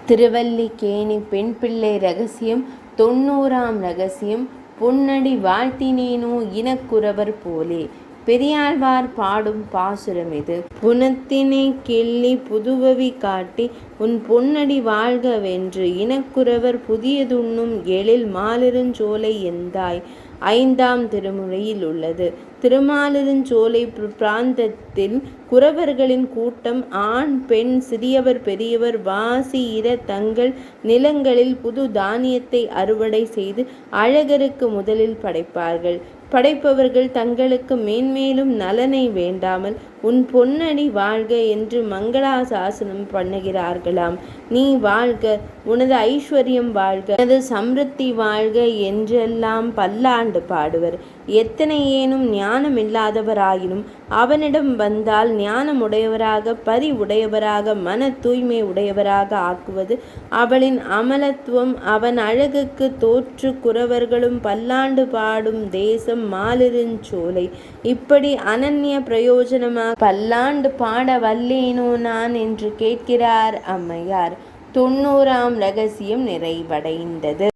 திருவல்லிக்கேணி பெண் பிள்ளை ரகசியம் 90ஆம் ரகசியம். பொன்னடி வாழ்த்தினேனோ இனக்குரவர் போலே. பெரியாழ்வார் பாடும் பாசுரம் இது. புனத்தினை கிள்ளி புதுவவி காட்டி உன் பொன்னடி வாழ்க வென்று இனக்குரவர் புதியதுண்ணும் எழில் மாலிருஞ்சோலை எந்தாய் 5ஆம் திருமுறையில் உள்ளது. திருமாலிருஞ்சோலை பிராந்தத்தில் குரவர்களின் கூட்டம் ஆண் பெண் சிறியவர் பெரியவர் வாசி இர தங்கள் நிலங்களில் புது தானியத்தை அறுவடை செய்து அழகருக்கு முதலில் படைப்பார்கள். படைப்பவர்கள் தங்களுக்கு மேன்மேலும் நலனை வேண்டாமல் உன் பொன்னடி வாழ்க என்று மங்களாசாசனம் பண்ணுகிறார்களாம். நீ வாழ்க, உனது ஐஸ்வர்யம் வாழ்க, உனது சம்ருத்தி வாழ்க என்றெல்லாம் பல்லாண்டு பாடுவர். எத்தனையேனும் ஞானமில்லாதவராயினும் அவனிடம் வந்தால் ஞானமுடையவராக பரிவுடையவராக மன தூய்மை உடையவராக ஆக்குவது அவளின் அமலத்துவம். அவன் அழகுக்கு தோற்று குரவர்களும் பல்லாண்டு பாடும் தேசம் மாலிருஞ்சோலை. இப்படி அனன்ய பிரயோஜனமாக பல்லாண்டு பாட வல்லேனோ நான் என்று கேட்கிறார் அம்மையார். 90ஆம் ரகசியம் நிறைவடைந்தது.